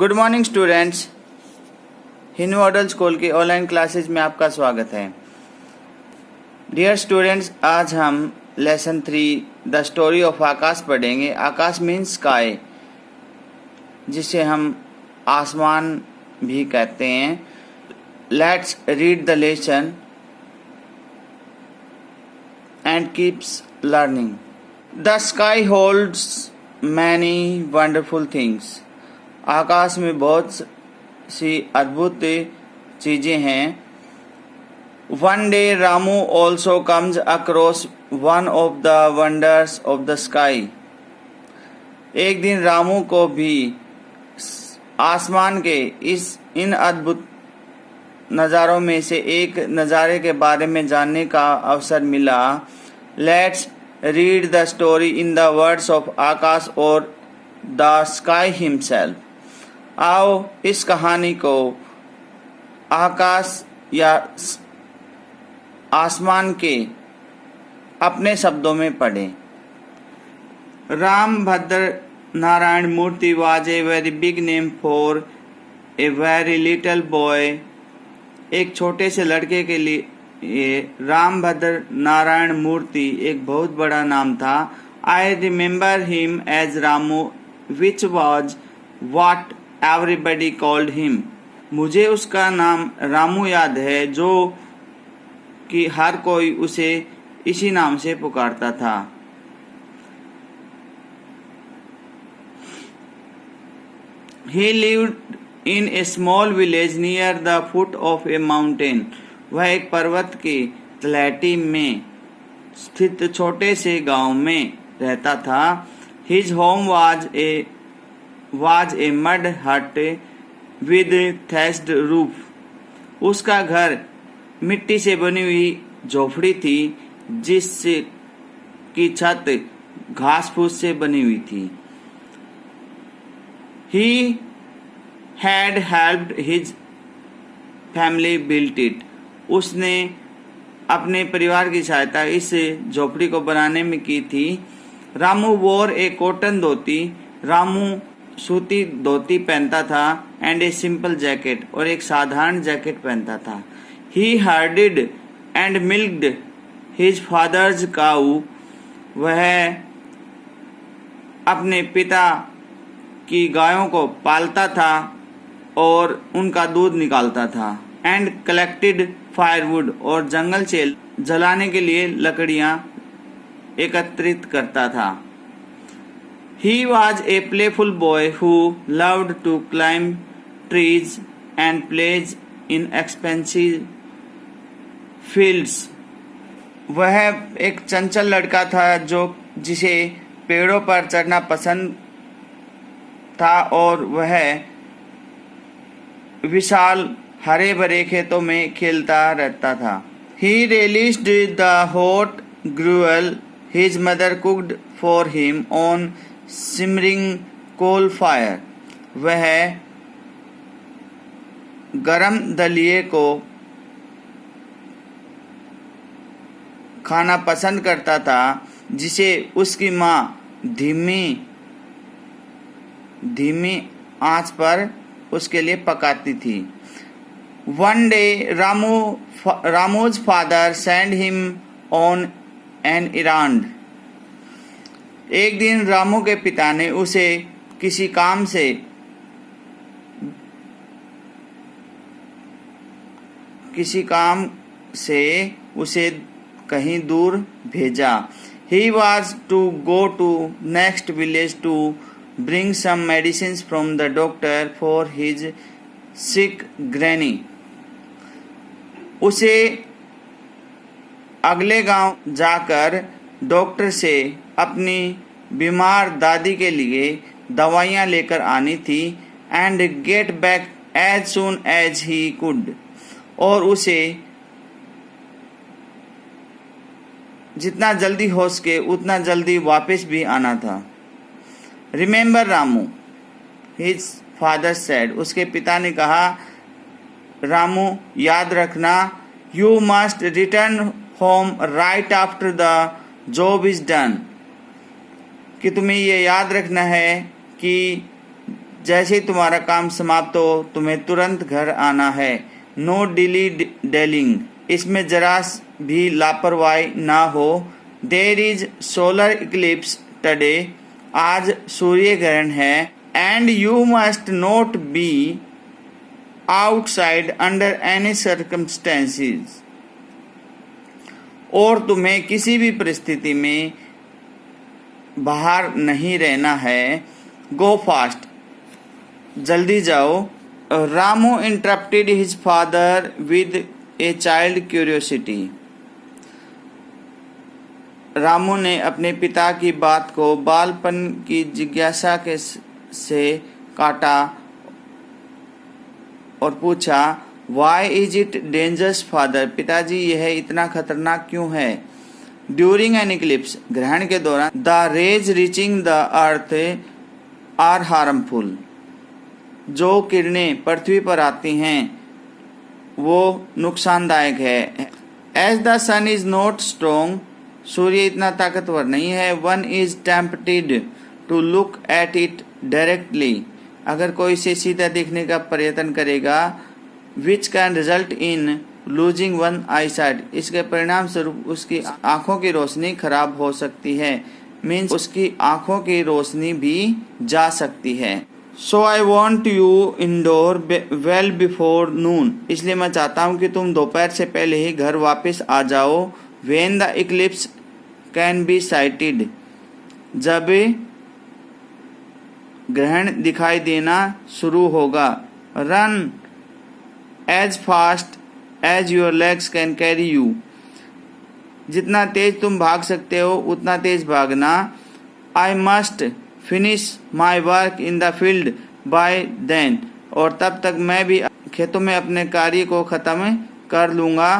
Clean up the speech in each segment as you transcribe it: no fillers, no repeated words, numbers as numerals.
Good morning students, Hindu model school की online classes में आपका स्वागत है। डियर स्टूडेंट्स, आज हम लेसन 3 द स्टोरी ऑफ आकाश पढ़ेंगे। आकाश मीन्स स्काई, जिसे हम आसमान भी कहते हैं। Let's read the lesson and keeps learning. The sky holds many wonderful things. आकाश में बहुत सी अद्भुत चीजें हैं। One day Ramu also comes across one of the wonders of the sky. एक दिन रामू को भी आसमान के इन अद्भुत नज़ारों में से एक नज़ारे के बारे में जानने का अवसर मिला। Let's read the story in the words of Akash और द स्काई हिमसेल्फ। आओ इस कहानी को आकाश या आसमान के अपने शब्दों में पढ़ें। Rambhadra Narayan Murthy was a very big name for a very little boy. एक छोटे से लड़के के लिए रामभद्र नारायण मूर्ति एक बहुत बड़ा नाम था। I remember him as Ramu which was what everybody called him. मुझे उसका नाम रामू याद है, जो कि हर कोई उसे इसी नाम से पुकारता था। He lived in a small village near the foot of a mountain. वह एक पर्वत की तलहटी में स्थित छोटे से गांव में रहता था। His home was a mud hut with thatched roof. उसका घर मिट्टी से बनी हुई झोपड़ी थी, जिसकी छत घास फूस से बनी हुई थी। He had helped his family build it. उसने अपने परिवार की सहायता इस झोपड़ी को बनाने में की थी। रामू वोर ए कॉटन धोती। रामू सूती धोती पहनता था। एंड ए सिंपल जैकेट, और एक साधारण जैकेट पहनता था। ही हर्डिड एंड मिल्क्ड हिज फादर्स काऊ। वह अपने पिता की गायों को पालता था और उनका दूध निकालता था। एंड कलेक्टेड फायरवुड, और जंगल से जलाने के लिए लकड़ियां एकत्रित करता था। He was a playful boy who loved to climb trees and plays in expensive fields. वह एक चंचल लड़का था जिसे पेड़ों पर चढ़ना पसंद था, और वह विशाल हरे भरे खेतों में खेलता रहता था। He relished the hot gruel his mother cooked for him on simmering coal fire. वह गरम दलिए को खाना पसंद करता था, जिसे उसकी माँ धीमी आंच पर उसके लिए पकाती थी। One day Ramu's father sent him on an errand. एक दिन रामू के पिता ने उसे किसी काम से उसे कहीं दूर भेजा। He was to go to next village to bring some medicines from the doctor for his sick granny. उसे अगले गांव जाकर डॉक्टर से अपनी बीमार दादी के लिए दवाइयाँ लेकर आनी थी। And get back as soon as he could, और उसे जितना जल्दी हो सके उतना जल्दी वापस भी आना था। Remember Ramu, his father said. उसके पिता ने कहा, रामू याद रखना, you must return home right after the job is done. कि तुम्हें ये याद रखना है कि जैसे ही तुम्हारा काम समाप्त हो तुम्हें तुरंत घर आना है। नो डिली डेलिंग, इसमें जरा भी लापरवाही ना हो। There is solar eclipse today, आज सूर्य ग्रहण है। And you must not be outside under any circumstances, और तुम्हें किसी भी परिस्थिति में बाहर नहीं रहना है। गो फास्ट, जल्दी जाओ। Ramu interrupted his father with a child curiosity, Ramu ने अपने पिता की बात को बालपन की जिज्ञासा से काटा और पूछा, why is it dangerous father, पिताजी यह इतना खतरनाक क्यों है। ड्यूरिंग एन इक्लिप्स, ग्रहण के दौरान, the rays reaching the earth are harmful, जो किरणें पृथ्वी पर आती हैं वो नुकसानदायक है। As the sun is not strong, सूर्य इतना ताकतवर नहीं है। One is tempted to look at it directly, अगर कोई इसे सीधा देखने का प्रयत्न करेगा। Which can result in losing one eye sight, इसके परिणाम स्वरूप उसकी आंखों की रोशनी खराब हो सकती है। मीन्स उसकी आंखों की रोशनी भी जा सकती है। So I want you indoor well before noon, इसलिए मैं चाहता हूँ कि तुम दोपहर से पहले ही घर वापस आ जाओ। When the eclipse can be sighted, जब ग्रहण दिखाई देना शुरू होगा। Run as fast as your legs can carry you, जितना तेज तुम भाग सकते हो उतना तेज भागना। I must finish my work in the field by then, और तब तक मैं भी खेतों में अपने कार्य को खत्म कर लूँगा।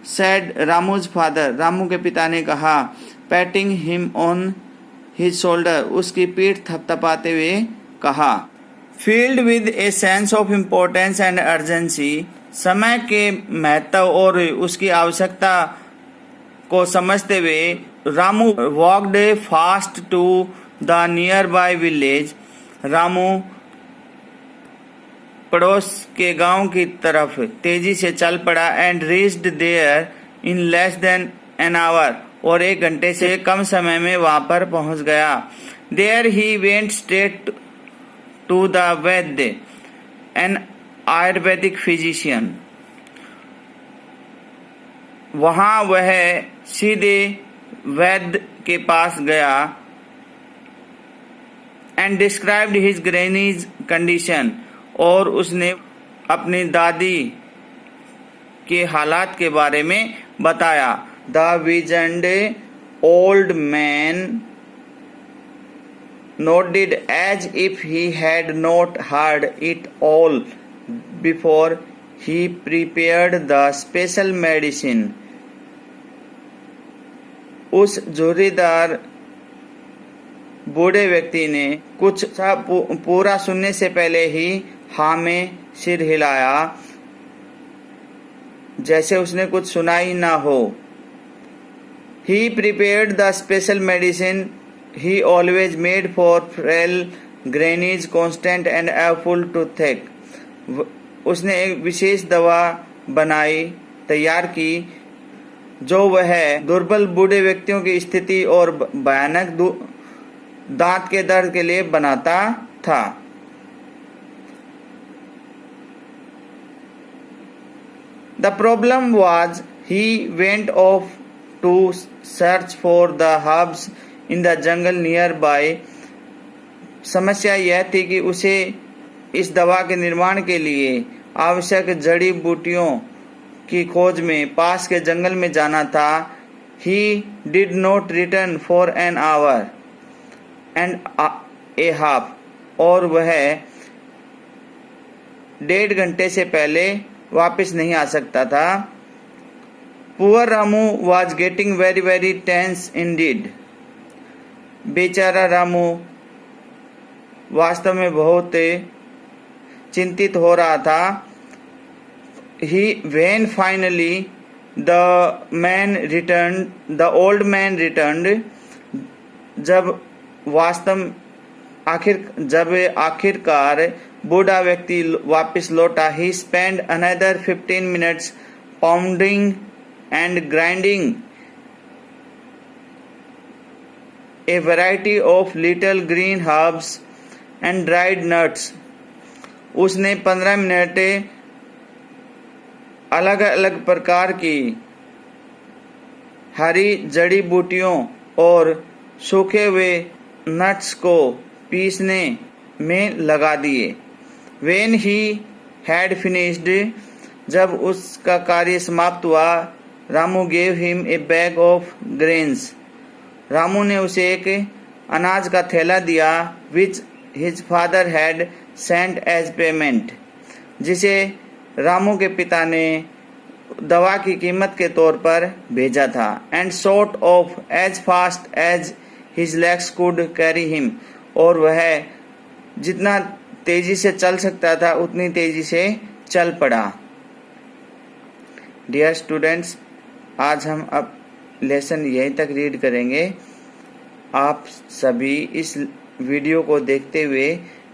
सैड रामूज फादर, रामू के पिता ने कहा। Patting him on his shoulder, उसकी पीठ थपथपाते हुए कहा। Filled with a sense of importance and urgency, समय के महत्व और उसकी आवश्यकता को समझते हुए Ramu walked fast to the nearby village, Ramu पड़ोस के गांव की तरफ तेजी से चल पड़ा। And reached there in less than an hour, और 1 घंटे से कम समय में वहां पर पहुंच गया। There he went straight to the vaidya, an Ayurvedic physician, वहां वह सीधे वैद्य के पास गया। And described his granny's condition, और उसने अपनी दादी के हालात के बारे में बताया। The wizened old man nodded as if he had not heard it all before he prepared the special medicine. उस जोरीदार बूढ़े व्यक्ति ने कुछ पूरा सुनने से पहले ही हाँ में सिर हिलाया, जैसे उसने कुछ सुना ही ना हो। He prepared the special medicine he always made for frail grannies, constant and awful toothache. उसने एक विशेष दवा बनाई, तैयार की, जो वह दुर्बल बूढ़े व्यक्तियों की स्थिति और भयानक दांत के दर्द के लिए बनाता था। The problem was he went off to search for the herbs in the jungle nearby. समस्या यह थी कि उसे इस दवा के निर्माण के लिए आवश्यक जड़ी बूटियों की खोज में पास के जंगल में जाना था। He did not return for an hour and a half, और वह 1.5 घंटे से पहले वापस नहीं आ सकता था। Poor Ramu was getting very very tense indeed. बेचारा रामू वास्तव में बहुत चिंतित हो रहा था। When finally the old man returned, जब वास्तव जब आखिरकार बूढ़ा व्यक्ति वापस लौटा, he spent another 15 minutes pounding and grinding a variety of little green herbs and dried nuts. उसने 15 मिनट अलग अलग प्रकार की हरी जड़ी बूटियों और सूखे हुए नट्स को पीसने में लगा दिए। When he had finished, जब उसका कार्य समाप्त हुआ, Ramu gave him a bag of grains. Ramu ने उसे एक अनाज का थैला दिया, which his father had sent as payment, जिसे रामू के पिता ने दवा की कीमत के तौर पर भेजा था। And sort of as fast as his legs could carry him, और वह जितना तेजी से चल सकता था उतनी तेजी से चल पड़ा। डियर स्टूडेंट्स, आज हम अब लेसन यहीं तक रीड करेंगे। आप सभी इस वीडियो को देखते हुए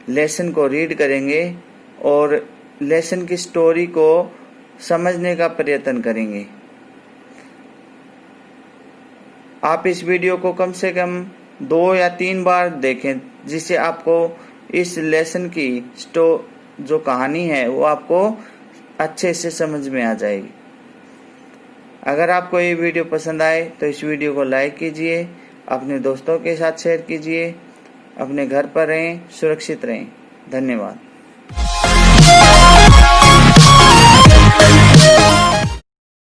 लेसन को रीड करेंगे और लेसन की स्टोरी को समझने का प्रयत्न करेंगे। आप इस वीडियो को कम से कम 2 या 3 बार देखें, जिससे आपको इस लेसन की जो कहानी है वो आपको अच्छे से समझ में आ जाएगी। अगर आपको ये वीडियो पसंद आए तो इस वीडियो को लाइक कीजिए, अपने दोस्तों के साथ शेयर कीजिए। अपने घर पर रहें, सुरक्षित रहें। धन्यवाद।